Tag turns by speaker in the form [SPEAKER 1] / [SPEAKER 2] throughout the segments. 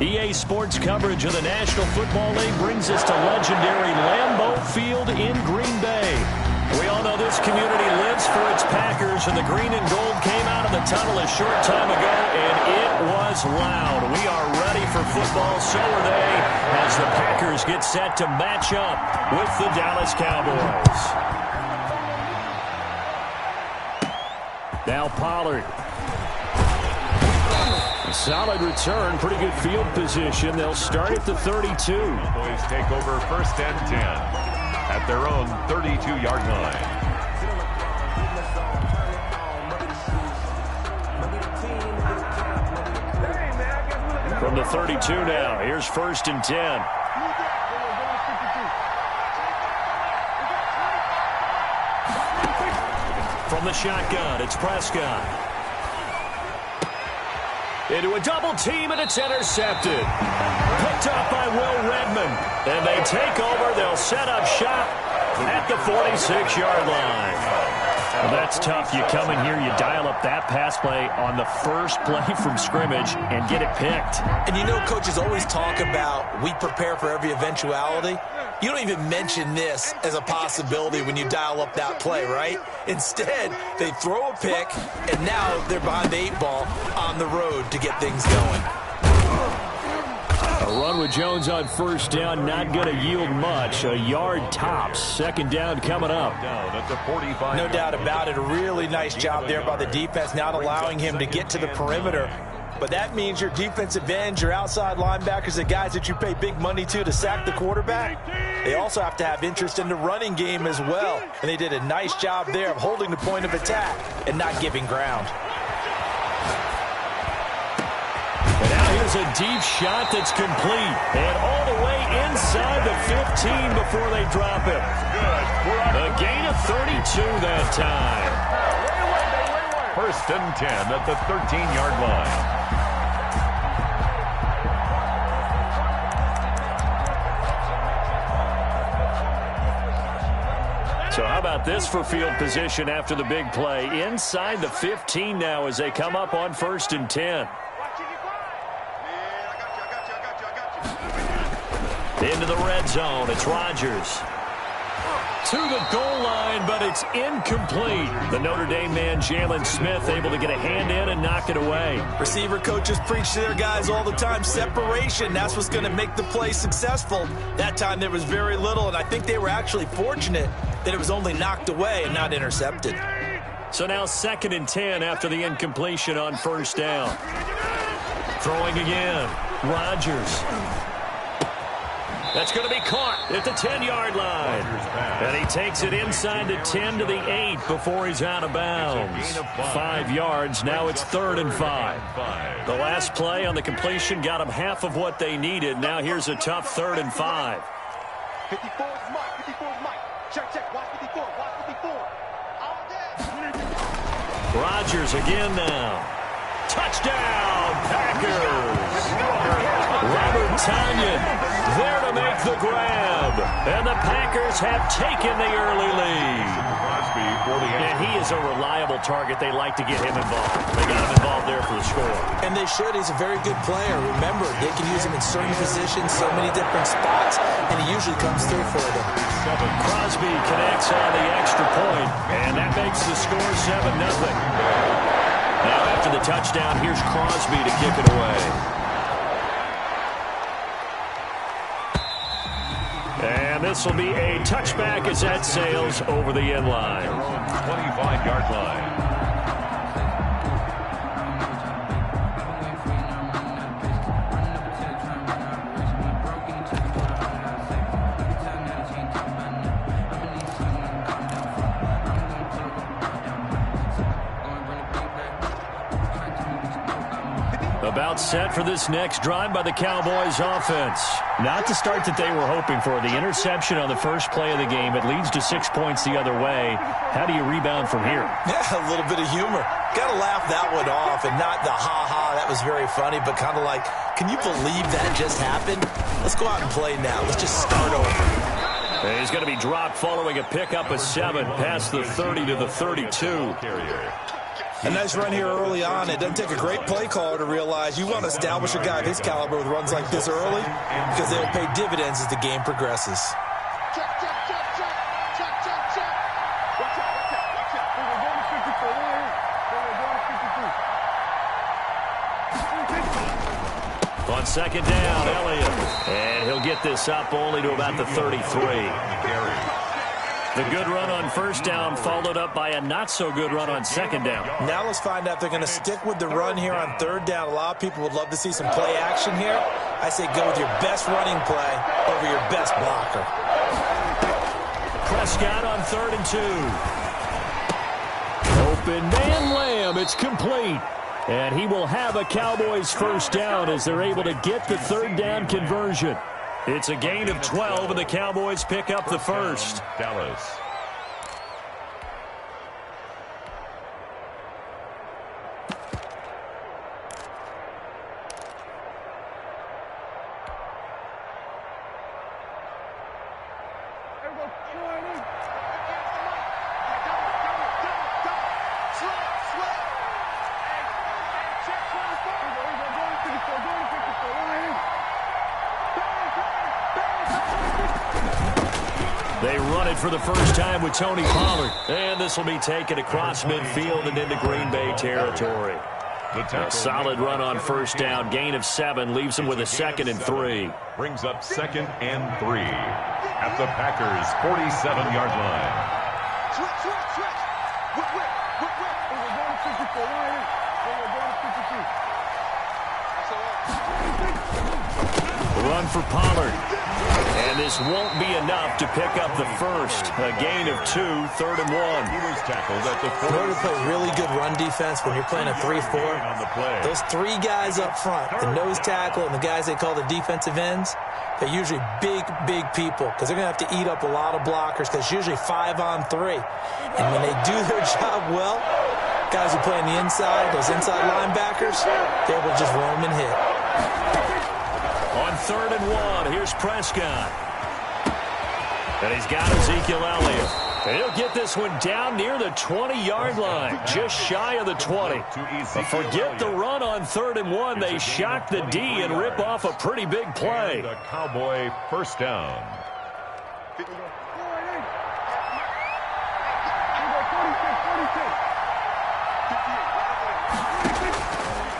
[SPEAKER 1] EA Sports coverage of the National Football League brings us to legendary Lambeau Field in Green Bay. We all know this community lives for its Packers, and the green and gold came out of the tunnel a short time ago, and it was loud. We are ready for football, so are they, as the Packers get set to match up with the Dallas Cowboys. Now Pollard. Solid return, pretty good field position. They'll start at the 32.
[SPEAKER 2] Boys take over first and 10 at their own 32-yard line.
[SPEAKER 1] From the 32 now, here's first and 10. From the shotgun, it's Prescott. Into a double team, and it's intercepted. Picked up by Will Redmond. And they take over. They'll set up shop at the 46-yard line. Well, that's tough. You come in here, you dial up that pass play on the first play from scrimmage and get it picked.
[SPEAKER 3] And you know, coaches always talk about we prepare for every eventuality. You don't even mention this as a possibility when you dial up that play, right? Instead, they throw a pick, and now they're behind the 8-ball on the road to get things going.
[SPEAKER 1] A run with Jones on first down, not going to yield much. A yard tops. Second down coming up.
[SPEAKER 3] No doubt about it. A really nice job there by the defense, not allowing him to get to the perimeter. But that means your defensive ends, your outside linebackers, the guys that you pay big money to sack the quarterback, they also have to have interest in the running game as well. And they did a nice job there of holding the point of attack and not giving ground.
[SPEAKER 1] And now here's a deep shot that's complete. And all the way inside the 15 before they drop him. A gain of 32 that time.
[SPEAKER 2] First and 10 at the 13-yard line.
[SPEAKER 1] So how about this for field position after the big play? Inside the 15 now as they come up on first and 10. Into the red zone. It's Rodgers. To the goal line, but it's incomplete. The Notre Dame man, Jalen Smith, able to get a hand in and knock it away.
[SPEAKER 3] Receiver coaches preach to their guys all the time. Separation, that's what's going to make the play successful. That time there was very little, and I think they were actually fortunate that it was only knocked away and not intercepted.
[SPEAKER 1] So now second and 10 after the incompletion on first down. Throwing again. Rodgers. That's going to be caught at the 10-yard line. And he takes it inside the 10 to the 8 before he's out of bounds. 5 yards. Now it's 3rd and 5. The last play on the completion got them half of what they needed. Now here's a tough 3rd and 5.
[SPEAKER 4] 54 is Mike. 54 is Mike. Check. Watch 54. Watch 54.
[SPEAKER 1] Rodgers again now. Touchdown, Packers. Robert Tonyan there to make the grab. And the Packers have taken the early lead. And he is a reliable target. They like to get him involved. They got him involved there for the score.
[SPEAKER 3] And they should. He's a very good player. Remember, they can use him in certain positions, so many different spots, and he usually comes through for them.
[SPEAKER 1] Crosby connects on the extra point, and that makes the score 7-0. Now after the touchdown, here's Crosby to kick it away. And this will be a touchback as that sails over the end line.
[SPEAKER 2] 25-yard line.
[SPEAKER 1] About set for this next drive by the Cowboys offense. Not the start that they were hoping for. The interception on the first play of the game. It leads to 6 points the other way. How do you rebound from here?
[SPEAKER 3] Yeah, a little bit of humor. Got to laugh that one off, and not the ha-ha, that was very funny, but kind of like, can you believe that just happened? Let's go out and play now. Let's just start over.
[SPEAKER 1] He's going to be dropped following a pickup of 7 past the 30 to the 32.
[SPEAKER 3] A nice run here early on. It doesn't take a great play caller to realize you want to establish a guy of his caliber with runs like this early because they'll pay dividends as the game progresses.
[SPEAKER 4] Check, check, check, check. Check, check, check. Watch out, watch out, watch out. They were going to 54. They were going to 52.
[SPEAKER 1] On second down, Elliott. And he'll get this up only to about the 33. The good run on first down followed up by a not-so-good run on second down.
[SPEAKER 3] Now let's find out if they're going to stick with the run here on third down. A lot of people would love to see some play action here. I say go with your best running play over your best blocker.
[SPEAKER 1] Prescott on 3rd and 2. Open man Lamb. It's complete. And he will have a Cowboys first down as they're able to get the third down conversion. It's a gain of 12, and the Cowboys pick up the first.
[SPEAKER 2] Dallas.
[SPEAKER 1] They run it for the first time with Tony Pollard. And this will be taken across midfield and into Green Bay territory. A solid run on first down. Gain of 7 leaves them with a 2nd and 3.
[SPEAKER 2] Brings up 2nd and 3 at the Packers' 47-yard line.
[SPEAKER 4] Switch, switch, switch. Whip, whip, whip, whip. They were going to 54. They were going to 52.
[SPEAKER 1] Run for Pollard. And this won't be enough to pick up the first. A gain of 2, 3rd and 1.
[SPEAKER 2] He was tackled at the
[SPEAKER 3] In order to play really good run defense when you're playing a 3-4, those 3 guys up front, the nose tackle and the guys they call the defensive ends, they're usually big, big people because they're going to have to eat up a lot of blockers because it's usually 5 on 3. And when they do their job well, guys who play on the inside, those inside linebackers, they're able to just roam and hit.
[SPEAKER 1] On 3rd and 1, here's Prescott. And he's got Ezekiel Elliott. And he'll get this one down near the 20-yard line, just shy of the 20. But forget the run on 3rd and 1. They shock the D and rip off a pretty big play.
[SPEAKER 2] The Cowboy first down.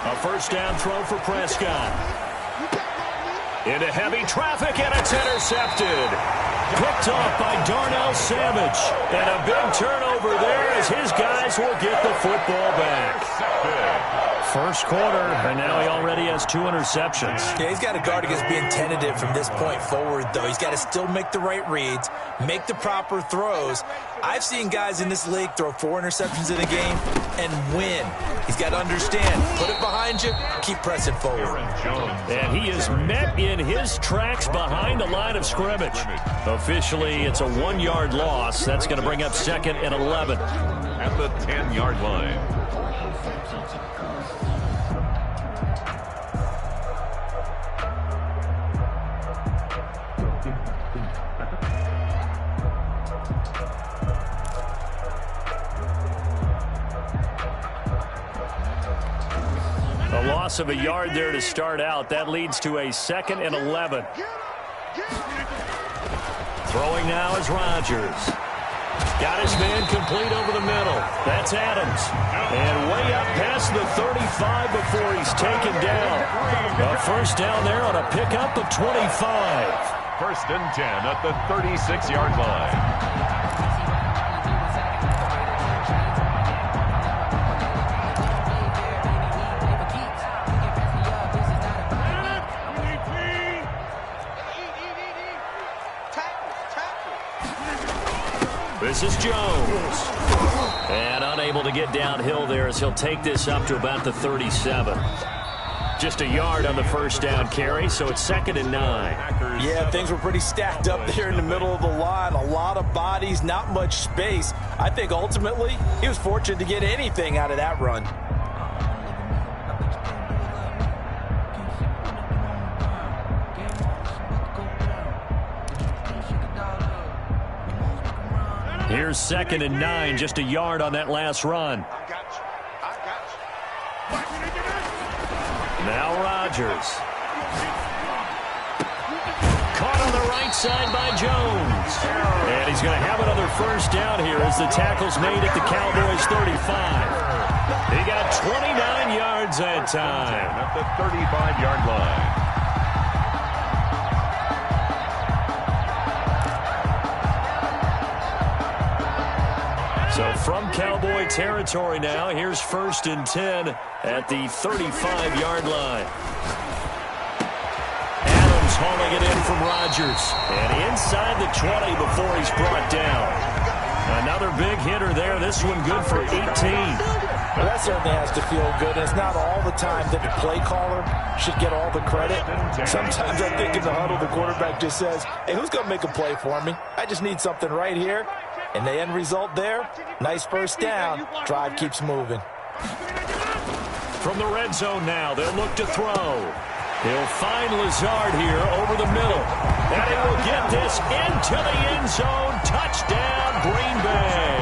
[SPEAKER 1] A first down throw for Prescott. Into heavy traffic, and it's intercepted. Picked off by Darnell Savage. And a big turnover there as his guys will get the football back. First quarter, and now he already has 2 interceptions.
[SPEAKER 3] Yeah, he's got to guard against being tentative from this point forward, though. He's got to still make the right reads, make the proper throws. I've seen guys in this league throw 4 interceptions in a game and win. He's got to understand, put it behind you, keep pressing forward.
[SPEAKER 1] And he is met in his tracks behind the line of scrimmage. Officially, it's a 1-yard loss. That's going to bring up 2nd and 11.
[SPEAKER 2] At the 10-yard line.
[SPEAKER 1] A loss of a yard there to start out. That leads to a 2nd and 11. Throwing now is Rodgers. Got his man complete over the middle. That's Adams. And way up past the 35 before he's taken down. A first down there on a pickup of 25.
[SPEAKER 2] 1st and 10 at the 36-yard line.
[SPEAKER 1] This is Jones. And unable to get downhill there as he'll take this up to about the 37. Just a yard on the first down carry, so it's 2nd and 9.
[SPEAKER 3] Yeah, things were pretty stacked up there in the middle of the line. A lot of bodies, not much space. I think ultimately he was fortunate to get anything out of that run.
[SPEAKER 1] Here's 2nd and 9, just a yard on that last run. Now Rodgers. Caught on the right side by Jones. And he's going to have another first down here as the tackle's made at the Cowboys' 35. He got 29 yards that time.
[SPEAKER 2] At the 35-yard line.
[SPEAKER 1] So from Cowboy territory now, here's 1st and 10 at the 35-yard line. Adams hauling it in from Rodgers. And inside the 20 before he's brought down. Another big hitter there. This one good for 18.
[SPEAKER 3] Well, that certainly has to feel good. And it's not all the time that the play caller should get all the credit. Sometimes I think in the huddle, the quarterback just says, hey, who's going to make a play for me? I just need something right here. And the end result there, nice first down. Drive keeps moving.
[SPEAKER 1] From the red zone now, they'll look to throw. He'll find Lazard here over the middle. And he will get this into the end zone. Touchdown, Green Bay.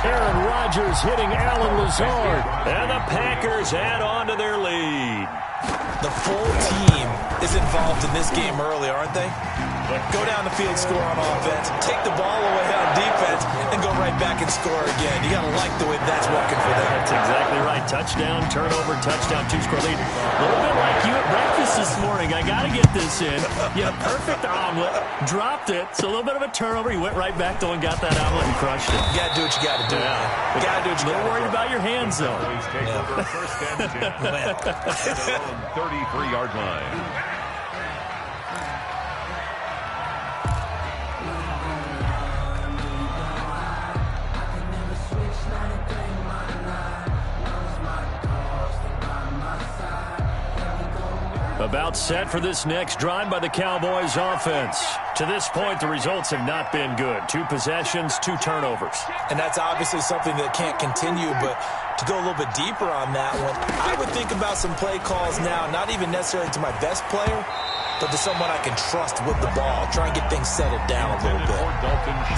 [SPEAKER 1] Aaron Rodgers hitting Alan Lazard. And the Packers add on to their lead.
[SPEAKER 3] The full team is involved in this game early, aren't they? Go down the field, score on offense, take the ball away on defense, and go right back and score again. You got to like the way that's working for them.
[SPEAKER 1] That's exactly right. Touchdown, turnover, touchdown, 2-score lead. A little bit like you at breakfast this morning. I got to get this in. Yeah, perfect omelet. Dropped it. So a little bit of a turnover. You went right back, though, and got that omelet and crushed it.
[SPEAKER 3] You got to do what you got to do.
[SPEAKER 1] Yeah.
[SPEAKER 3] You got to do what you got to do.
[SPEAKER 1] A little worried about your hands, though.
[SPEAKER 2] Please take over 1st and 10 at their own 33-yard line.
[SPEAKER 1] About set for this next drive by the Cowboys offense. To this point, the results have not been good. 2 possessions, 2 turnovers.
[SPEAKER 3] And that's obviously something that can't continue, but to go a little bit deeper on that one, I would think about some play calls now, not even necessarily to my best player, but to someone I can trust with the ball. Try and get things settled down a little bit.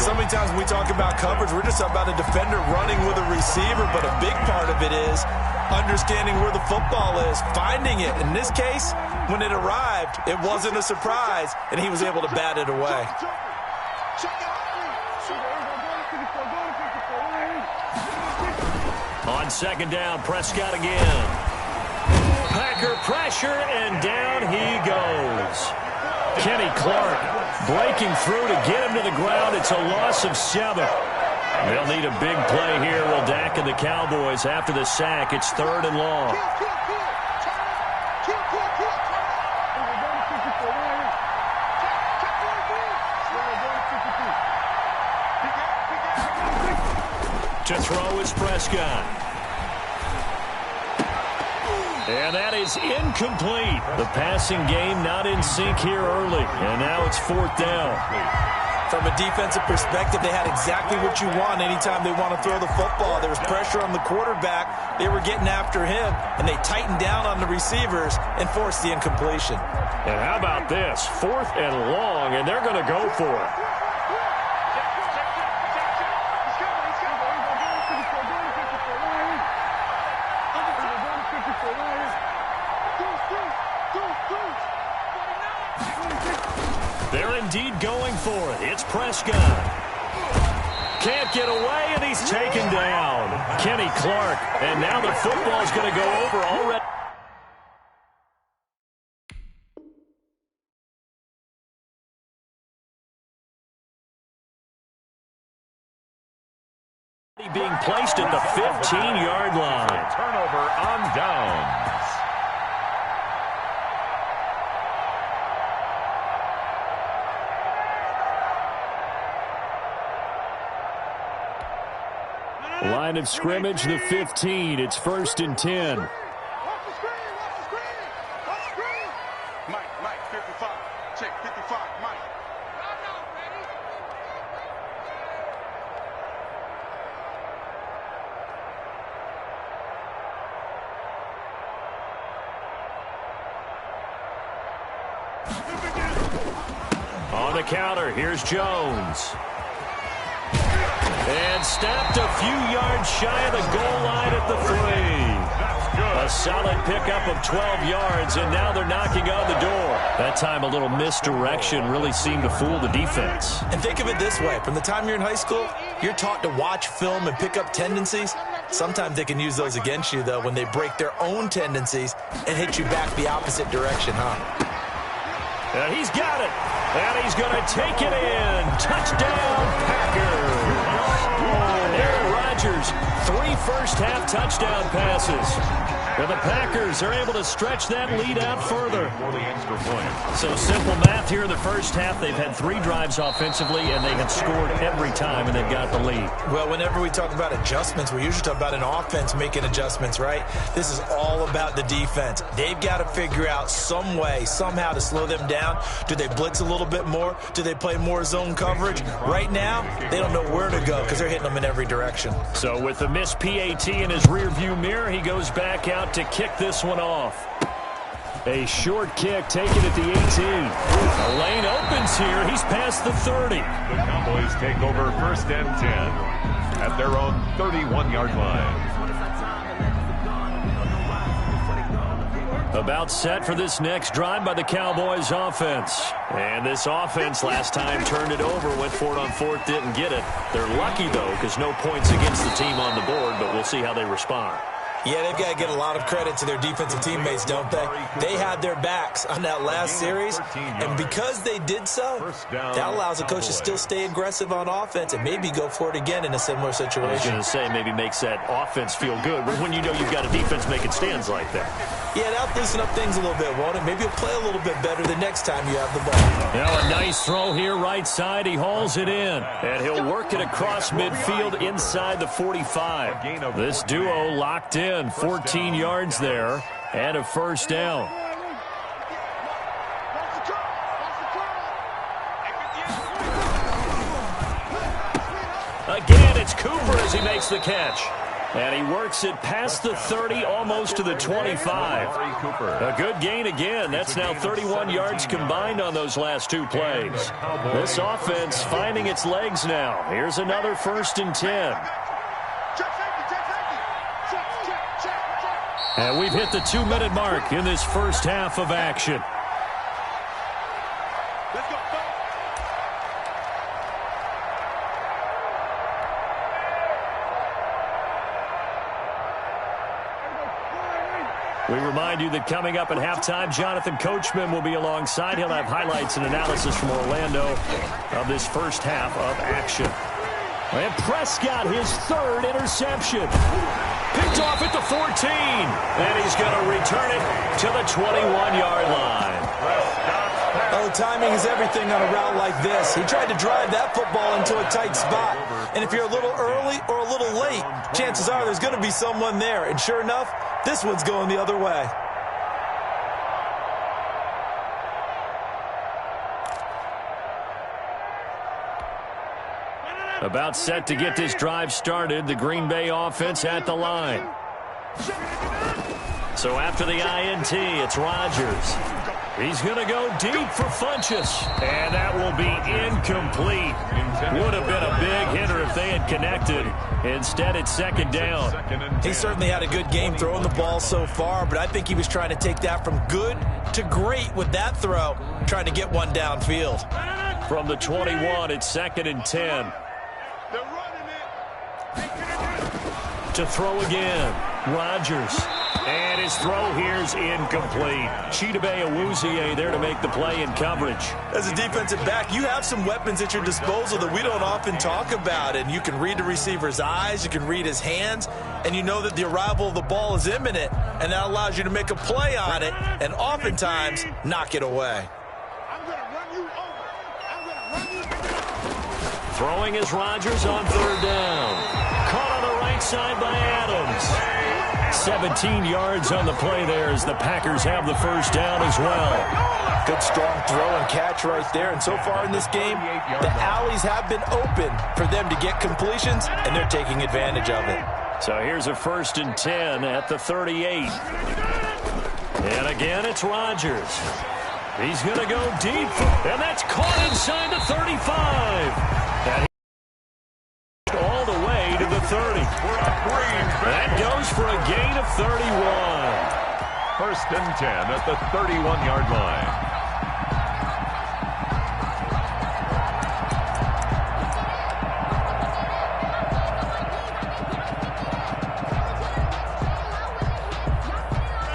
[SPEAKER 3] So many times when we talk about coverage, we're just about a defender running with a receiver, but a big part of it is understanding where the football is, finding it. In this case, when it arrived, it wasn't a surprise, and he was able to bat it away.
[SPEAKER 1] On 2nd down, Prescott again. Packer pressure, and down he goes. Kenny Clark breaking through to get him to the ground. It's a loss of 7. They'll need a big play here. Will Dak and the Cowboys after the sack. It's 3rd and long. To throw is Prescott. And that is incomplete. The passing game not in sync here early. And now it's 4th down.
[SPEAKER 3] From a defensive perspective, they had exactly what you want anytime they want to throw the football. There was pressure on the quarterback. They were getting after him, and they tightened down on the receivers and forced the incompletion.
[SPEAKER 1] And how about this? 4th and long, and they're going to go for it. They're indeed going for it. It's Prescott. Can't get away, and he's taken down. Kenny Clark. And now the football's going to go over already. Being placed at the 15-yard line.
[SPEAKER 2] Turnover on downs.
[SPEAKER 1] Line of scrimmage, the 15. It's 1st and 10.
[SPEAKER 4] Watch the screen, watch the screen. Mike, 55. Check, 55, Mike.
[SPEAKER 1] On the counter, here's Jones. And stopped a few yards shy of the goal line at the 3. A solid pickup of 12 yards, and now they're knocking on the door. That time a little misdirection really seemed to fool the defense.
[SPEAKER 3] And think of it this way. From the time you're in high school, you're taught to watch film and pick up tendencies. Sometimes they can use those against you, though, when they break their own tendencies and hit you back the opposite direction, huh?
[SPEAKER 1] And he's got it. And he's going to take it in. Touchdown, Packers. Aaron Rodgers, 3 first-half touchdown passes. And the Packers are able to stretch that lead out further. So simple math here in the first half. They've had 3 drives offensively, and they have scored every time, and they've got the lead.
[SPEAKER 3] Well, whenever we talk about adjustments, we usually talk about an offense making adjustments, right? This is all about the defense. They've got to figure out some way, somehow to slow them down. Do they blitz a little bit more? Do they play more zone coverage? Right now, they don't know where to go because they're hitting them in every direction.
[SPEAKER 1] So with the missed PAT in his rearview mirror, he goes back out to kick this one off. A short kick taken at the 18. The lane opens here. He's past the 30.
[SPEAKER 2] The Cowboys take over 1st and 10 at their own 31-yard line.
[SPEAKER 1] About set for this next drive by the Cowboys offense. And this offense last time turned it over, went for it on 4th, didn't get it. They're lucky, though, because no points against the team on the board, but we'll see how they respond.
[SPEAKER 3] Yeah, they've got to get a lot of credit to their defensive teammates, don't they? They had their backs on that last series, and because they did so, that allows the coach to still stay aggressive on offense and maybe go for it again in a similar situation.
[SPEAKER 1] I was going to say, maybe makes that offense feel good, but when you know you've got a defense making stands like that.
[SPEAKER 3] Yeah, that'll loosen up things a little bit, won't it? Maybe you'll play a little bit better the next time you have the ball.
[SPEAKER 1] Now a nice throw here, right side. He hauls it in, and he'll work it across midfield inside the 45. This duo locked in, 14 yards there, and a first down. Again, it's Cooper as he makes the catch. And he works it past the 30, almost to the 25. A good gain again. That's now 31 yards combined on those last 2 plays. This offense finding its legs now. Here's another 1st and 10. And we've hit the 2-minute mark in this first half of action. We remind you that coming up at halftime, Jonathan Coachman will be alongside. He'll have highlights and analysis from Orlando of this first half of action. And Prescott, his 3rd interception. Picked off at the 14. And he's going to return it to the 21-yard line.
[SPEAKER 3] Oh, timing is everything on a route like this. He tried to drive that football into a tight spot. And if you're a little early or a little late, chances are there's going to be someone there. And sure enough, this one's going the other way.
[SPEAKER 1] About set to get this drive started, the Green Bay offense at the line. So after the INT, it's Rodgers. He's going to go deep for Funchess. And that will be incomplete. Would have been a big hitter if they had connected. Instead, it's 2nd down.
[SPEAKER 3] He certainly had a good game throwing the ball so far, but I think he was trying to take that from good to great with that throw, trying to get one downfield.
[SPEAKER 1] From the 21, it's 2nd and 10. To throw again, Rodgers. And his throw here's incomplete. Chidobe Awuzie there to make the play in coverage.
[SPEAKER 3] As a defensive back, you have some weapons at your disposal that we don't often talk about. And you can read the receiver's eyes, you can read his hands, and you know that the arrival of the ball is imminent. And that allows you to make a play on it and oftentimes knock it away.
[SPEAKER 1] Throwing is Rodgers on 3rd down. Caught on the right side by Adams. 17 yards on the play there as the Packers have the first down as well.
[SPEAKER 3] Good strong throw and catch right there. And so far in this game, the alleys have been open for them to get completions, and they're taking advantage of it.
[SPEAKER 1] So here's a 1st and 10 at the 38. And again, it's Rodgers. He's going to go deep, and that's caught inside the 35. And all the way to the 30. That goes for a gain of 31.
[SPEAKER 2] 1st and 10 at the 31-yard line.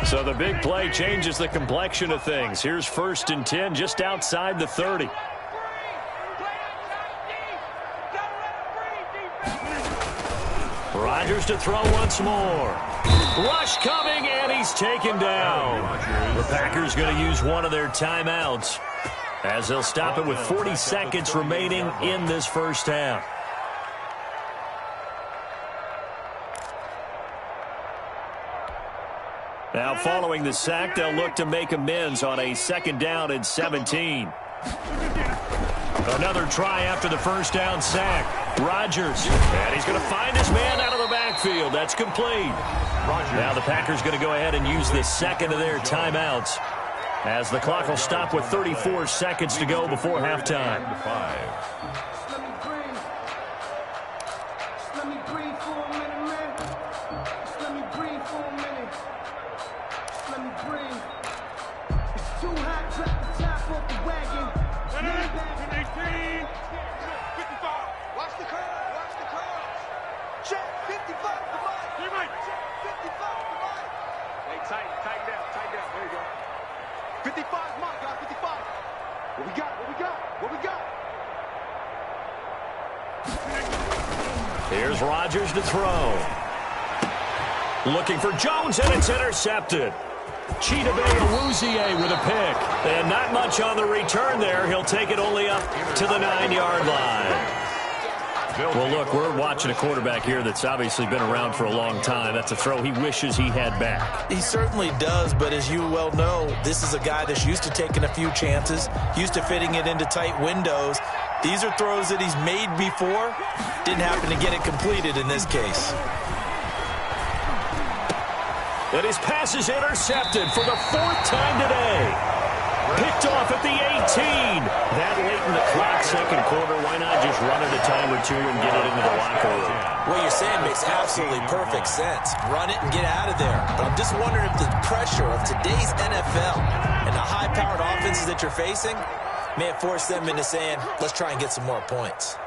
[SPEAKER 1] So the big play changes the complexion of things. Here's 1st and 10 just outside the 30. Rodgers to throw once more. Rush coming, and he's taken down. The Packers going to use one of their timeouts as they'll stop it with 40 seconds remaining in this first half. Now, following the sack, they'll look to make amends on a 2nd down and 17. Another try after the 1st down sack. Rodgers, and he's going to find his man out of the backfield. That's complete. Now the Packers going to go ahead and use the 2nd of their timeouts as the clock will stop with 34 seconds to go before halftime. Here's Rodgers to throw. Looking for Jones, and it's intercepted. Chidobe Awuzie with a pick. And not much on the return there. He'll take it only up to the 9-yard line. Well, look, we're watching a quarterback here that's obviously been around for a long time. That's a throw he wishes he had back.
[SPEAKER 3] He certainly does, but as you well know, this is a guy that's used to taking a few chances, used to fitting it into tight windows. These are throws that he's made before. Didn't happen to get it completed in this case.
[SPEAKER 1] And his pass is intercepted for the 4th time today. Picked off at the 18. That late in the clock, 2nd quarter, why not just run it a time or two and get it into the locker room?
[SPEAKER 3] What you're saying makes absolutely perfect sense. Run it and get out of there. But I'm just wondering if the pressure of today's NFL and the high-powered offenses that you're facing may have forced them into saying, let's try and get some more points.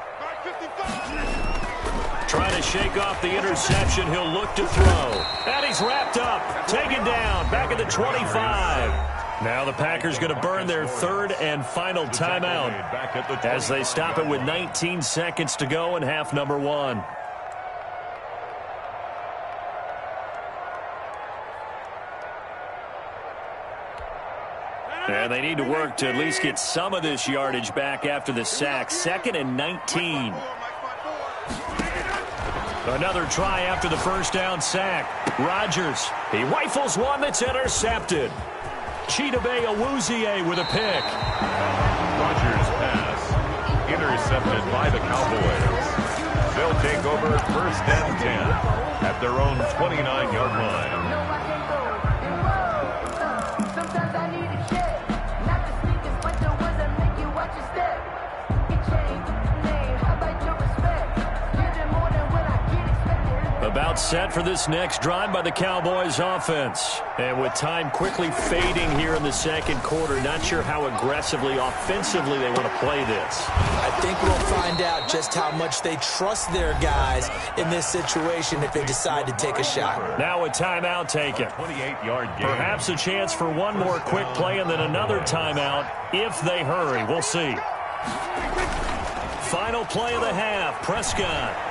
[SPEAKER 1] Trying to shake off the interception. He'll look to throw. And he's wrapped up. Taken down. Back at the 25. Now the Packers going to burn their 3rd and final timeout as they stop it with 19 seconds to go in half number 1. And they need to work to at least get some of this yardage back after the sack. 2nd and 19. Another try after the 1st down sack. Rodgers, he rifles one that's intercepted. Chidobe Awuzie with a pick.
[SPEAKER 2] Rodgers' pass intercepted by the Cowboys. They'll take over 1st and 10 at their own 29-yard line.
[SPEAKER 1] About set for this next drive by the Cowboys offense. And with time quickly fading here in the 2nd quarter, not sure how aggressively, offensively they want to play this.
[SPEAKER 3] I think we'll find out just how much they trust their guys in this situation if they decide to take a shot.
[SPEAKER 1] Now a timeout taken.
[SPEAKER 2] 28-yard gain.
[SPEAKER 1] Perhaps a chance for one more quick play and then another timeout if they hurry. We'll see. Final play of the half. Prescott.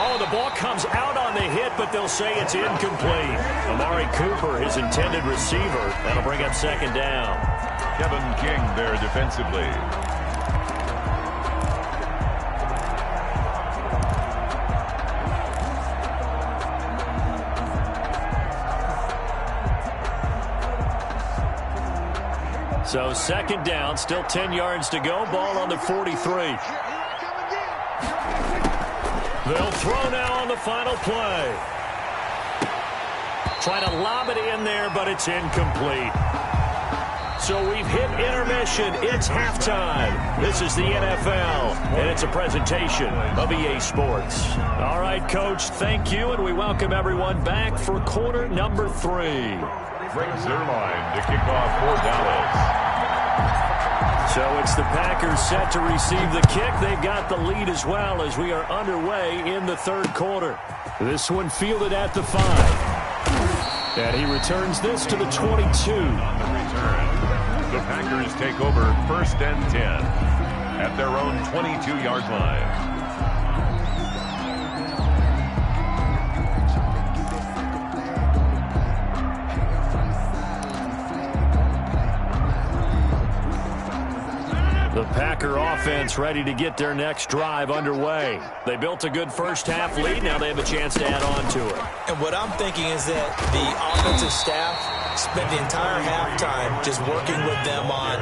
[SPEAKER 1] Oh, the ball comes out on the hit, but they'll say it's incomplete. Amari Cooper, his intended receiver. That'll bring up 2nd down.
[SPEAKER 2] Kevin King there defensively.
[SPEAKER 1] So 2nd down, still 10 yards to go. Ball on the 43. They'll throw now on the final play. Trying to lob it in there, but it's incomplete. So we've hit intermission. It's halftime. This is the NFL, and it's a presentation of EA Sports. All right, Coach, thank you, and we welcome everyone back for quarter number 3.
[SPEAKER 2] Greg Zuerlein to kick off for Dallas.
[SPEAKER 1] So it's the Packers set to receive the kick. They've got the lead as well as we are underway in the third quarter. This one fielded at the 5. And he returns this to the 22.
[SPEAKER 2] On the return, the Packers take over 1st and 10 at their own 22-yard line.
[SPEAKER 1] The Packer offense ready to get their next drive underway. They built a good first-half lead. Now they have a chance to add on to it.
[SPEAKER 3] And what I'm thinking is that the offensive staff spent the entire halftime just working with them on,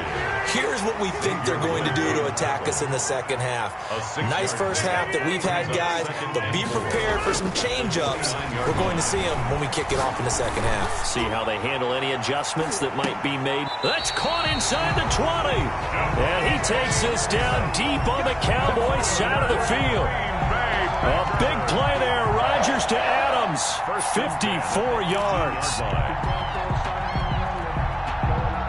[SPEAKER 3] here's what we think they're going to do to attack us in the second half. Nice first half that we've had, guys, but be prepared for some change-ups. We're going to see them when we kick it off in the second half.
[SPEAKER 1] See how they handle any adjustments that might be made. That's caught inside the 20. And he takes this down deep on the Cowboys side of the field. A big play there. Rodgers to Adams. 54 yards.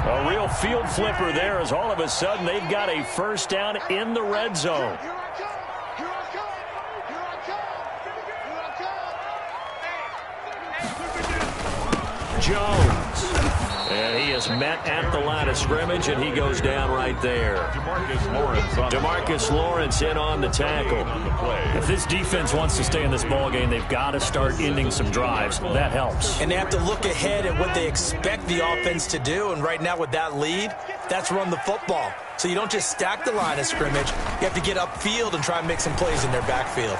[SPEAKER 1] A real field flipper there as all of a sudden they've got a first down in the red zone. Jones. And he is met at the line of scrimmage, and he goes down right there. DeMarcus Lawrence in on the tackle. If this defense wants to stay in this ballgame, they've got to start ending some drives. That helps.
[SPEAKER 3] And they have to look ahead at what they expect the offense to do, and right now with that lead, that's run the football. So you don't just stack the line of scrimmage. You have to get upfield and try and make some plays in their backfield.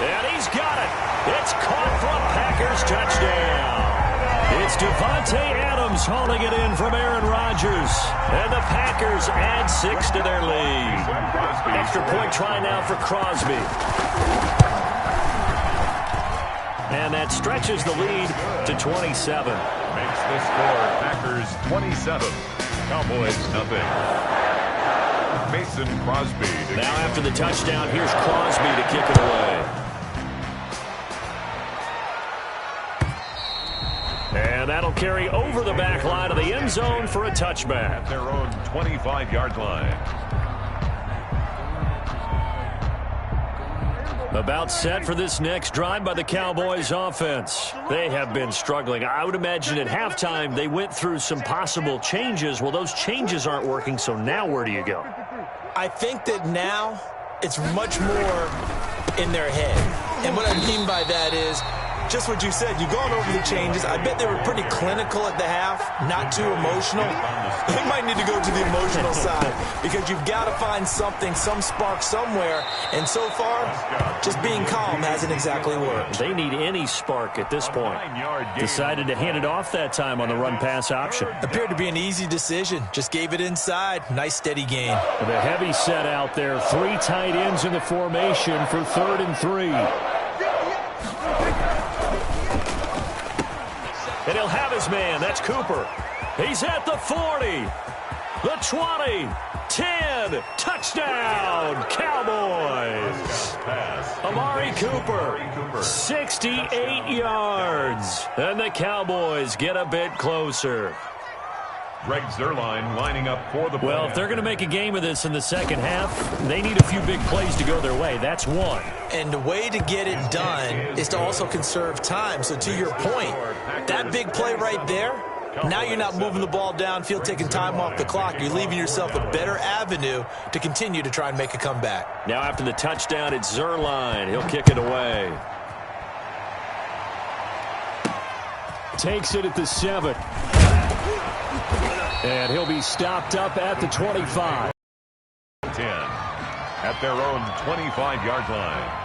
[SPEAKER 1] And he's got it. It's caught for a Packers touchdown. It's Davante Adams hauling it in from Aaron Rodgers. And the Packers add 6 to their lead. Extra point try now for Crosby. And that stretches the lead to 27.
[SPEAKER 2] Makes the score Packers 27. Cowboys nothing. Mason Crosby.
[SPEAKER 1] Now after the touchdown, here's Crosby to kick it away. And that'll carry over the back line of the end zone for a touchback.
[SPEAKER 2] At their own 25-yard line.
[SPEAKER 1] About set for this next drive by the Cowboys offense. They have been struggling. I would imagine at halftime they went through some possible changes. Well, those changes aren't working, so now where do you go?
[SPEAKER 3] I think that now it's much more in their head. And what I mean by that is just what you said. You've gone over the changes. I bet they were pretty clinical at the half, not too emotional. They might need to go to the emotional side because you've got to find something, some spark somewhere. And so far, just being calm hasn't exactly worked.
[SPEAKER 1] They need any spark at this point. Decided to hand it off that time on the run-pass option.
[SPEAKER 3] Appeared to be an easy decision. Just gave it inside. Nice steady gain.
[SPEAKER 1] The heavy set out there. 3 tight ends in the formation for 3rd and 3. And he'll have his man. That's Cooper. He's at the 40. The 20. 10. Touchdown. Cowboys. Amari Cooper. 68 yards. And the Cowboys get a bit closer.
[SPEAKER 2] Greg Zuerlein lining up for the play.
[SPEAKER 1] Well, if they're going to make a game of this in the second half, they need a few big plays to go their way. That's one.
[SPEAKER 3] And the way to get it done is to also conserve time. So to your point, that big play right there, now you're not moving the ball downfield, taking time off the clock. You're leaving yourself a better avenue to continue to try and make a comeback.
[SPEAKER 1] Now after the touchdown, it's Zuerlein. He'll kick it away. Takes it at the 7. And he'll be stopped up at the 25.
[SPEAKER 2] 10 at their own 25-yard line.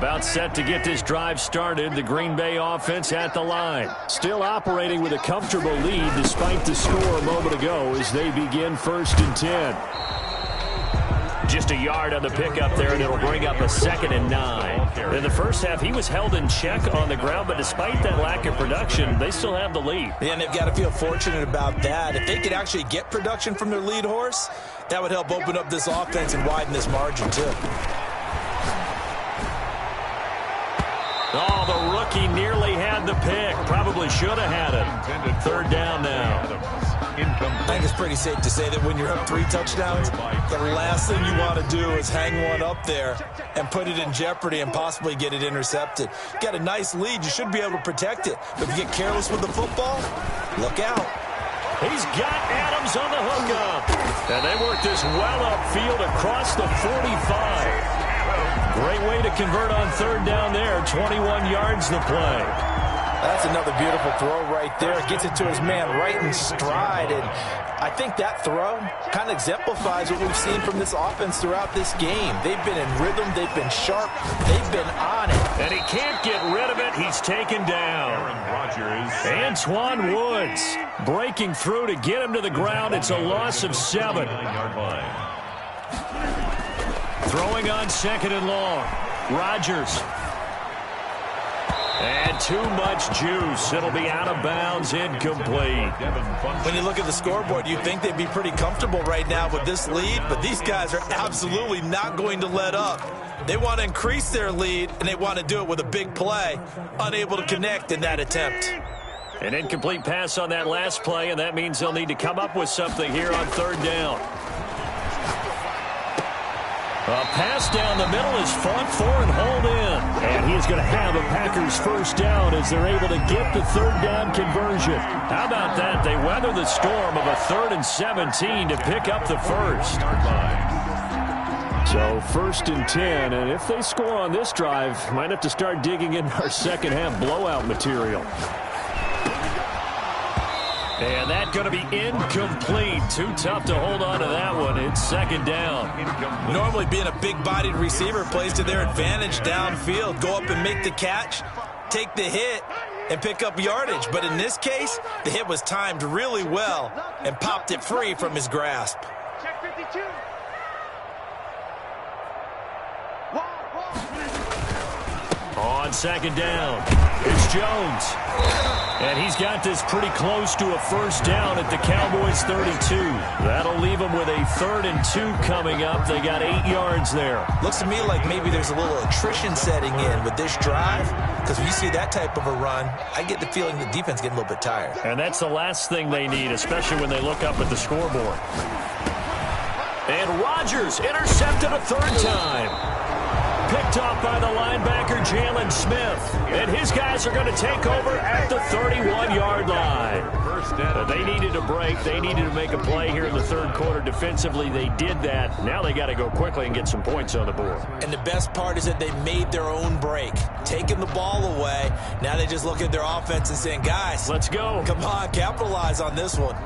[SPEAKER 1] About set to get this drive started. The Green Bay offense at the line. Still operating with a comfortable lead despite the score a moment ago as they begin 1st and 10. Just a yard on the pickup there, and it'll bring up a 2nd and 9. In the first half, he was held in check on the ground, but despite that lack of production, they still have the lead.
[SPEAKER 3] Yeah, and they've got to feel fortunate about that. If they could actually get production from their lead horse, that would help open up this offense and widen this margin, too.
[SPEAKER 1] Oh, the rookie nearly had the pick. Probably should have had it. 3rd down now.
[SPEAKER 3] I think it's pretty safe to say that when you're up 3 touchdowns, the last thing you want to do is hang one up there and put it in jeopardy and possibly get it intercepted. You got a nice lead. You should be able to protect it. But if you get careless with the football, look out.
[SPEAKER 1] He's got Adams on the hookup. And they work this well upfield across the 45. Great way to convert on 3rd down there. 21 yards the play.
[SPEAKER 3] That's another beautiful throw right there. Gets it to his man right in stride. And I think that throw kind of exemplifies what we've seen from this offense throughout this game. They've been in rhythm. They've been sharp. They've been on it.
[SPEAKER 1] And he can't get rid of it. He's taken down. Antoine Woods breaking through to get him to the ground. It's a loss of 7. Throwing on 2nd and long. Rodgers. And too much juice. It'll be out of bounds, incomplete.
[SPEAKER 3] When you look at the scoreboard, you'd think they'd be pretty comfortable right now with this lead, but these guys are absolutely not going to let up. They want to increase their lead, and they want to do it with a big play. Unable to connect in that attempt.
[SPEAKER 1] An incomplete pass on that last play, and that means they'll need to come up with something here on 3rd down. A pass down the middle is fought for and hauled in. And he is going to have a Packers 1st down as they're able to get the 3rd down conversion. How about that? They weather the storm of a 3rd and 17 to pick up the 1st. So 1st and 10, and if they score on this drive, might have to start digging in our 2nd half blowout material. And that's going to be incomplete. Too tough to hold on to that one. It's 2nd down.
[SPEAKER 3] Normally being a big-bodied receiver plays to their advantage downfield. Go up and make the catch, take the hit, and pick up yardage. But in this case, the hit was timed really well and popped it free from his grasp.
[SPEAKER 4] Check 52.
[SPEAKER 1] On 2nd down, it's Jones. And he's got this pretty close to a 1st down at the Cowboys' 32. That'll leave them with a 3rd and 2 coming up. They got 8 yards there.
[SPEAKER 3] Looks to me like maybe there's a little attrition setting in with this drive, because when you see that type of a run, I get the feeling the defense getting a little bit tired.
[SPEAKER 1] And that's the last thing they need, especially when they look up at the scoreboard. And Rodgers intercepted a 3rd time. Picked off by the linebacker, Jalen Smith. And his guys are going to take over at the 31-yard line. They needed a break. They needed to make a play here in the 3rd quarter. Defensively, they did that. Now they got to go quickly and get some points on the board.
[SPEAKER 3] And the best part is that they made their own break, taking the ball away. Now they just look at their offense and saying, guys,
[SPEAKER 1] let's go.
[SPEAKER 3] Come on, capitalize on this one.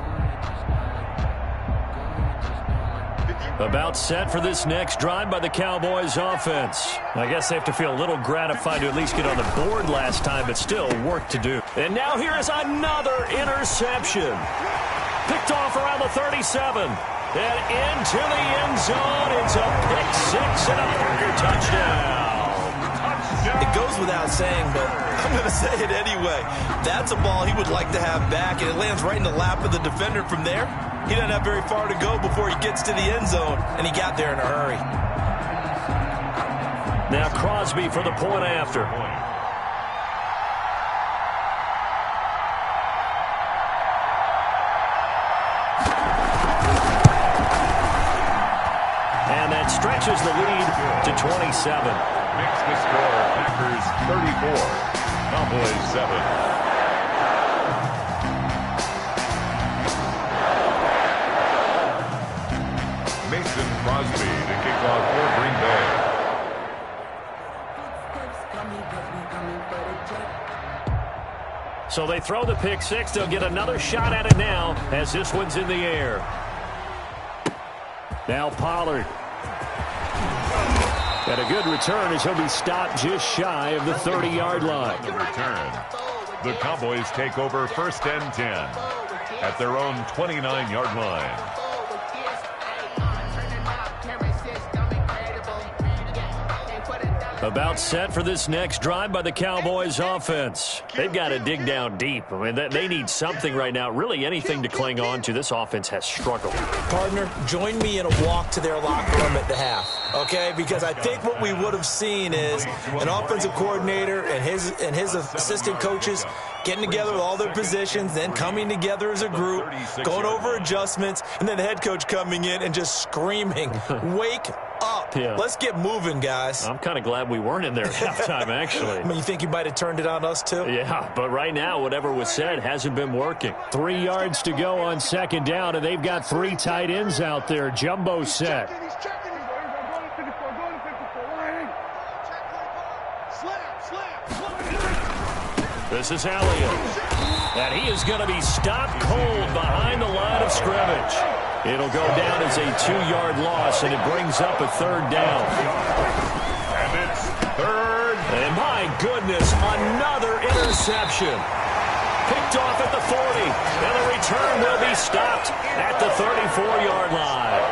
[SPEAKER 1] About set for this next drive by the Cowboys offense. I guess they have to feel a little gratified to at least get on the board last time, but still work to do. And now here is another interception. Picked off around the 37. And into the end zone. It's a pick 6 and a Parker touchdown.
[SPEAKER 3] It goes without saying, but I'm going to say it anyway. That's a ball he would like to have back, and it lands right in the lap of the defender from there. He doesn't have very far to go before he gets to the end zone, and he got there in a hurry.
[SPEAKER 1] Now Crosby for the point after. And that stretches the lead to 27.
[SPEAKER 2] Makes the score Packers 34, Cowboys 7. Mason Crosby to kick off for Green Bay.
[SPEAKER 1] So they throw the pick 6. They'll get another shot at it now as this one's in the air. Now Pollard. And a good return as he'll be stopped just shy of the 30-yard line.
[SPEAKER 2] The return. The Cowboys take over 1st and 10 at their own 29-yard line.
[SPEAKER 1] About set for this next drive by the Cowboys offense. They've got to dig down deep. I mean, they need something right now, really anything to cling on to. This offense has struggled.
[SPEAKER 3] Partner, join me in a walk to their locker room at the half, okay? Because I think what we would have seen is an offensive coordinator and his assistant coaches getting together with all their positions, then coming together as a group, going over adjustments, and then the head coach coming in and just screaming, wake up.
[SPEAKER 1] Yeah.
[SPEAKER 3] Let's get moving, guys.
[SPEAKER 1] I'm kind of glad we weren't in there at halftime, actually.
[SPEAKER 3] I mean, you think you might have turned it on us, too?
[SPEAKER 1] Yeah, but right now, whatever was said hasn't been working. 3 yards to go on 2nd down, and they've got 3 tight ends out there. Jumbo set. This is Elliott. And he is going to be stopped cold behind the line of scrimmage. It'll go down as a 2-yard loss, and it brings up a 3rd down.
[SPEAKER 2] And it's 3rd.
[SPEAKER 1] And my goodness, another interception. Picked off at the 40, and the return will be stopped at the 34-yard line.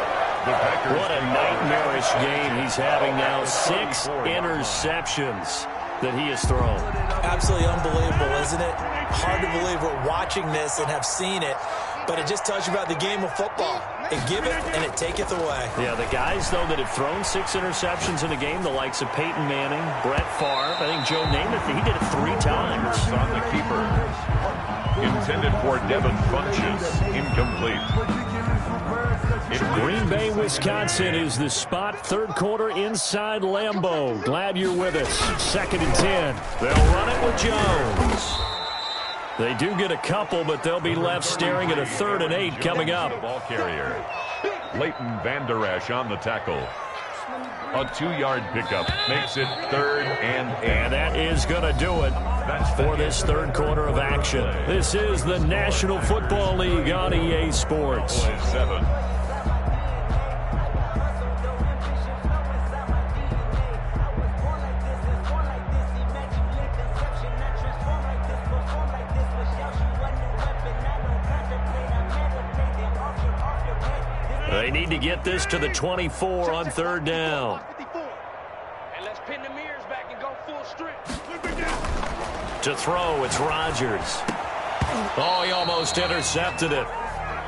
[SPEAKER 1] What a nightmarish game he's having now. 6 interceptions that he has thrown.
[SPEAKER 3] Absolutely unbelievable, isn't it? Hard to believe we're watching this and have seen it, but it just tells you about the game of football. It giveth and it taketh away.
[SPEAKER 1] Yeah, the guys, though, that have thrown 6 interceptions in a game, the likes of Peyton Manning, Brett Favre, I think Joe Namath, he did it 3 times.
[SPEAKER 2] On the keeper. Intended for Devin Funches. Incomplete.
[SPEAKER 1] Green Bay, Wisconsin is the spot. 3rd quarter inside Lambeau. Glad you're with us. 2nd and 10. They'll run it with Jones. They do get a couple, but they'll be left staring at a 3rd and 8 coming up.
[SPEAKER 2] Ball carrier. Leighton Vander Esch on the tackle. A 2-yard pickup makes it 3rd and 8.
[SPEAKER 1] And that is going to do it for this 3rd quarter of action. This is the National Football League on EA Sports.
[SPEAKER 2] 7.
[SPEAKER 1] They need to get this to the 24 on 3rd down.
[SPEAKER 4] And let's pin the mirrors back and go full strength.
[SPEAKER 1] To throw, it's Rodgers. Oh, he almost intercepted it.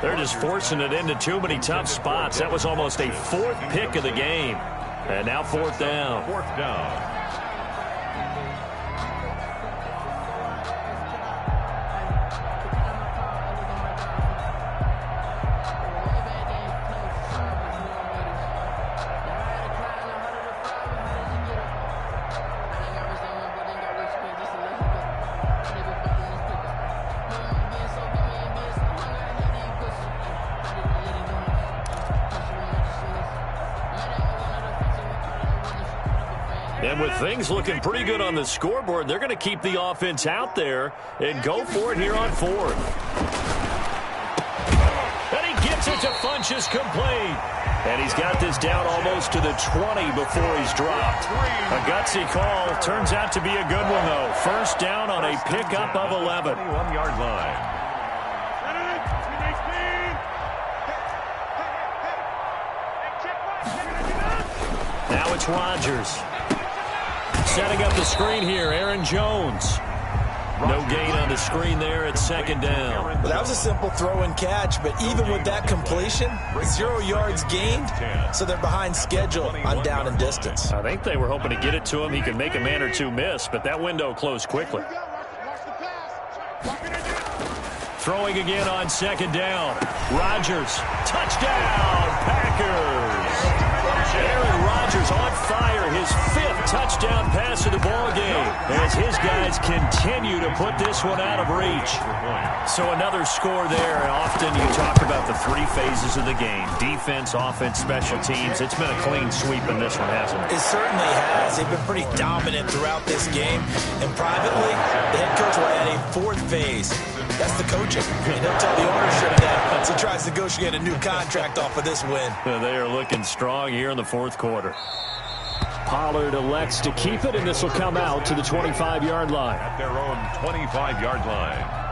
[SPEAKER 1] They're just forcing it into too many tough spots. That was almost a 4th pick of the game. And now 4th down.
[SPEAKER 2] 4th down.
[SPEAKER 1] And with things looking pretty good on the scoreboard, they're going to keep the offense out there and go for it here on 4th. And he gets it to Funches complete. And he's got this down almost to the 20 before he's dropped. A gutsy call. Turns out to be a good one, though. 1st down on a pickup of 11.
[SPEAKER 2] 21-yard line.
[SPEAKER 1] Now it's Rodgers. Setting up the screen here, Aaron Jones. No gain on the screen there at 2nd down.
[SPEAKER 3] Well, that was a simple throw and catch, but even with that completion, 0 yards gained, so they're behind schedule on down and distance.
[SPEAKER 1] I think they were hoping to get it to him. He could make a man or two miss, but that window closed quickly. Throwing again on 2nd down. Rodgers, touchdown, Packers. Aaron Rodgers on fire, his 5th touchdown pass of the ball game as his guys continue to put this one out of reach. So another score there, and often you talk about the 3 phases of the game: defense, offense, special teams. It's been a clean sweep in this one, hasn't it?
[SPEAKER 3] It certainly has. They've been pretty dominant throughout this game, and privately, the head coach will add a 4th phase. That's the coaching. And he'll tell the ownership that as he tries to negotiate a new contract off of this win.
[SPEAKER 1] They are looking strong here in the 4th quarter. Pollard elects to keep it, and this will come out to the 25-yard line.
[SPEAKER 2] At their own 25-yard line.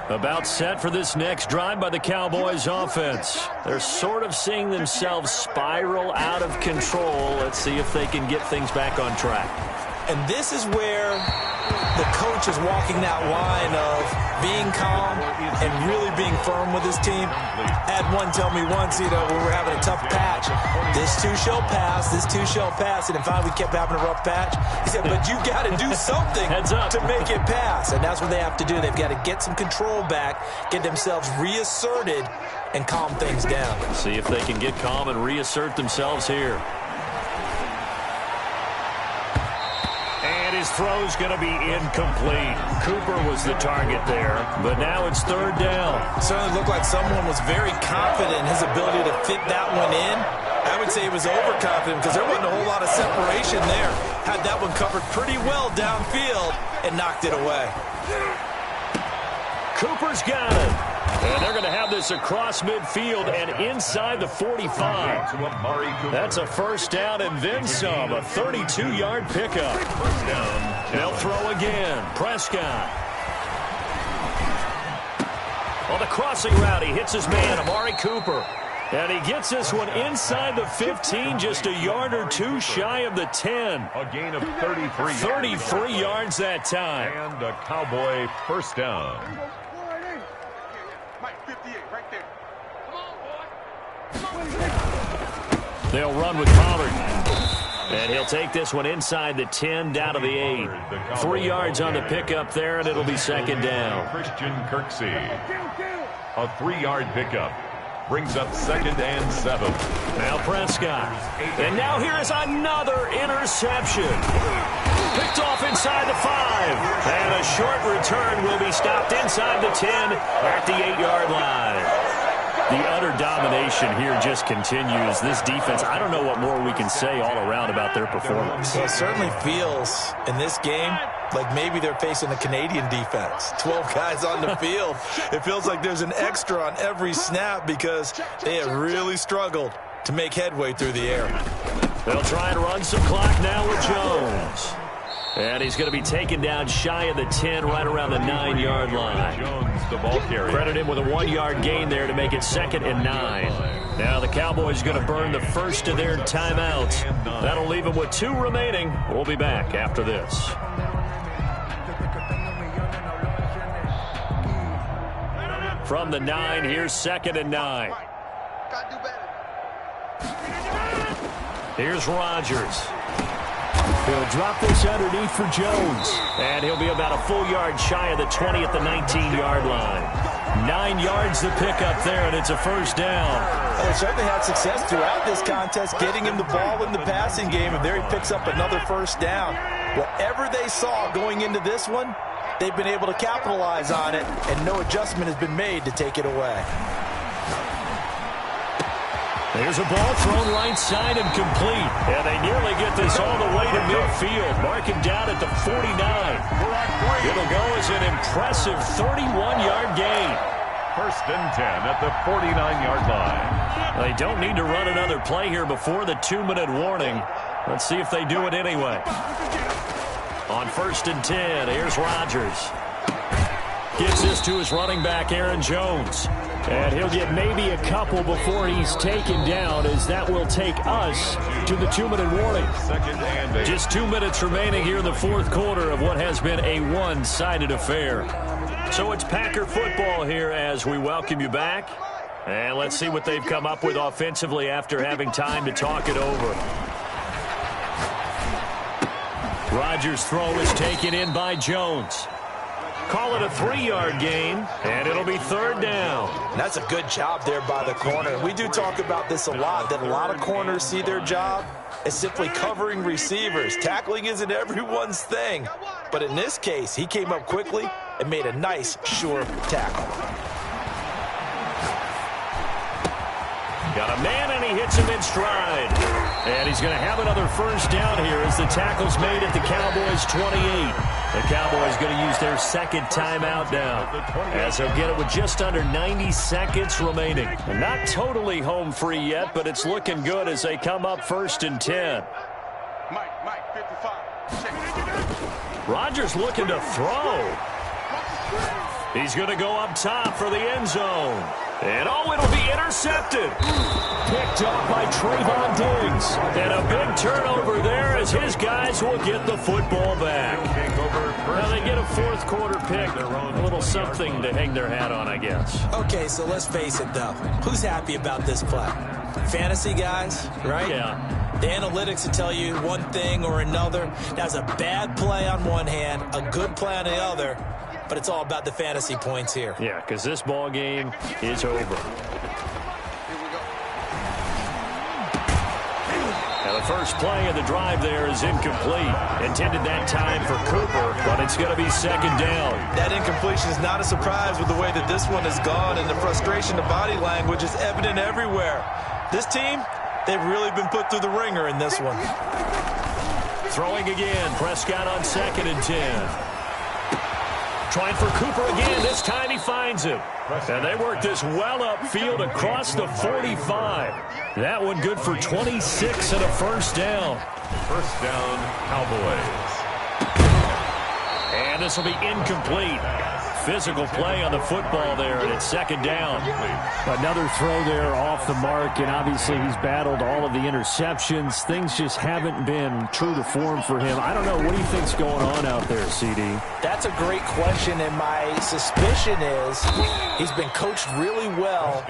[SPEAKER 1] About set for this next drive by the Cowboys offense. They're sort of seeing themselves spiral out of control. Let's see if they can get things back on track.
[SPEAKER 3] And this is where the coach is walking that line of being calm and really being firm with his team. Had one tell me once, when we were having a tough patch, this too shall pass, this too shall pass. And finally we kept having a rough patch. He said, but you got to do something to make it pass. And that's what they have to do. They've got to get some control back, get themselves reasserted, and calm things down.
[SPEAKER 1] See if they can get calm and reassert themselves here. His throw's going to be incomplete. Cooper was the target there, but now it's third down.
[SPEAKER 3] It certainly looked like someone was very confident in his ability to fit that one in. I would say he was overconfident because there wasn't a whole lot of separation there. Had that one covered pretty well downfield and knocked it away.
[SPEAKER 1] Cooper's got it. And they're going to have this across midfield and inside the 45. That's a first down and then some. A 32-yard pickup. They'll throw again. Prescott. On the crossing route, he hits his man, Amari Cooper. And he gets this one inside the 15, just a yard or two shy of the 10.
[SPEAKER 2] A gain of 33.
[SPEAKER 1] 33 yards that time.
[SPEAKER 2] And a Cowboy first down.
[SPEAKER 1] They'll run with Pollard. And he'll take this one inside the 10, down to the 8. 3 yards on the pickup there, and it'll be second down.
[SPEAKER 2] Christian Kirksey. A 3-yard pickup. Brings up second and 7.
[SPEAKER 1] Now Prescott. And now here is another interception. Picked off inside the 5. And a short return will be stopped inside the 10 at the 8-yard line. The utter domination here just continues. This defense, I don't know what more we can say all around about their performance.
[SPEAKER 3] Well, it certainly feels in this game like maybe they're facing a Canadian defense. 12 guys on the field. It feels like there's an extra on every snap because they have really struggled to make headway through the air.
[SPEAKER 1] They'll try and run some clock now with Jones. And he's going to be taken down shy of the 10, right around the 9-yard line.
[SPEAKER 2] Jones, the ball carrier.
[SPEAKER 1] Credit him with a 1-yard gain there to make it second and 9. Now the Cowboys going to burn the first of their timeouts. That'll leave them with 2 remaining. We'll be back after this. From the 9, here's second and 9. Here's Rodgers. He'll drop this underneath for Jones. And he'll be about a full yard shy of the 20 at the 19-yard line. 9 yards to pick up there, and it's a first down.
[SPEAKER 3] Well, they certainly had success throughout this contest, getting him the ball in the passing game, and there he picks up another first down. Whatever they saw going into this one, they've been able to capitalize on it, and no adjustment has been made to take it away.
[SPEAKER 1] There's a ball thrown right side and complete. And they nearly get this all the way to midfield. Marking down at the 49. It'll go as an impressive 31-yard gain.
[SPEAKER 2] First and 10 at the 49-yard line.
[SPEAKER 1] They don't need to run another play here before the 2-minute warning. Let's see if they do it anyway. On first and 10, here's Rodgers. Gives this to his running back, Aaron Jones. And he'll get maybe a couple before he's taken down, as that will take us to the 2-minute warning.
[SPEAKER 2] Second and 8.
[SPEAKER 1] Just 2 minutes remaining here in the fourth quarter of what has been a one-sided affair. So it's Packer football here as we welcome you back. And let's see what they've come up with offensively after having time to talk it over. Rodgers' throw is taken in by Jones. Call it a 3-yard gain, and it'll be third down.
[SPEAKER 3] That's a good job there by the corner. We do talk about this a lot, that a lot of corners see their job as simply covering receivers. Tackling isn't everyone's thing. But in this case, he came up quickly and made a nice, sure tackle.
[SPEAKER 1] Got a man, and he hits him in stride. And he's going to have another first down here as the tackle's made at the Cowboys' 28. The Cowboys going to use their second timeout now, as they'll get it with just under 90 seconds remaining. And not totally home free yet, but it's looking good as they come up 1st and 10.
[SPEAKER 4] Mike, 55.
[SPEAKER 1] Rodgers looking to throw. He's going to go up top for the end zone. And, oh, it'll be intercepted. Picked up by Trayvon Diggs. And a big turnover there as his guys will get the football back. Now they get a fourth quarter pick. A little something to hang their hat on, I guess.
[SPEAKER 3] Okay, so let's face it, though. Who's happy about this play? Fantasy guys, right?
[SPEAKER 1] Yeah.
[SPEAKER 3] The analytics will tell you one thing or another. That's a bad play on one hand, a good play on the other. But it's all about the fantasy points here.
[SPEAKER 1] Yeah, because this ball game is over. Now the first play of the drive there is incomplete. Intended that time for Cooper, but it's going to be second down.
[SPEAKER 3] That incompletion is not a surprise with the way that this one has gone, and the frustration, the body language is evident everywhere. This team, they've really been put through the ringer in this one.
[SPEAKER 1] Throwing again, Prescott on 2nd and 10. Trying for Cooper again. This time he finds him. And they work this well upfield across the 45. That one good for 26 and a first down.
[SPEAKER 2] First down, Cowboys.
[SPEAKER 1] And this will be incomplete. Physical play on the football there, and it's second down. Another throw there off the mark, and obviously he's battled all of the interceptions. Things just haven't been true to form for him. I don't know. What do you think's going on out there, CD?
[SPEAKER 3] That's a great question, and my suspicion is he's been coached really well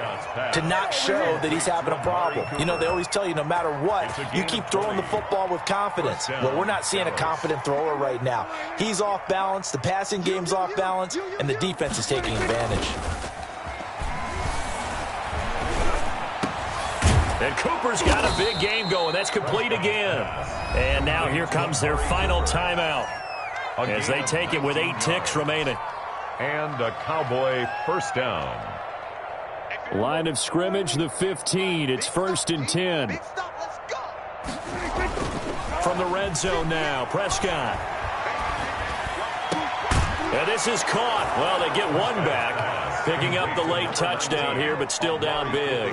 [SPEAKER 3] to not show that he's having a problem. You know, they always tell you no matter what, you keep throwing the football with confidence. Well, we're not seeing a confident thrower right now. He's off balance, the passing game's off balance, and the defense is taking advantage.
[SPEAKER 1] And Cooper's got a big game going. That's complete again. And now here comes their final timeout as they take it with 8 ticks remaining.
[SPEAKER 2] And a Cowboy first down.
[SPEAKER 1] Line of scrimmage, the 15. It's 1st and 10. From the red zone now, Prescott. And this is caught. Well, they get one back, picking up the late touchdown here, but still down big.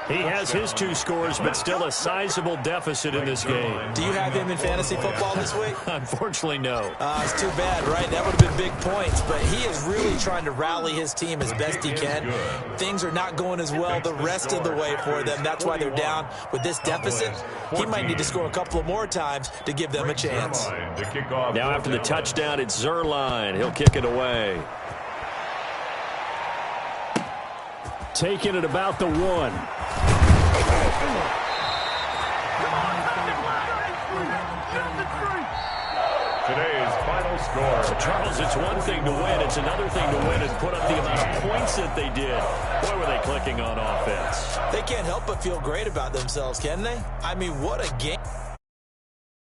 [SPEAKER 1] He has his 2 scores, but still a sizable deficit in this game.
[SPEAKER 3] Do you have him in fantasy football this week?
[SPEAKER 1] Unfortunately, no.
[SPEAKER 3] It's too bad, right? That would have been big points, but he is really trying to rally his team as best he can. Things are not going as well the rest of the way for them. That's why they're down with this deficit. He might need to score a couple of more times to give them a chance.
[SPEAKER 1] Now after the touchdown, it's Zuerlein. He'll kick it away. Taking it about the 1.
[SPEAKER 2] Today's final score.
[SPEAKER 1] So Charles, it's one thing to win. It's another thing to win and put up the amount of points that they did. Boy, were they clicking on offense.
[SPEAKER 3] They can't help but feel great about themselves, can they? I mean, what a game.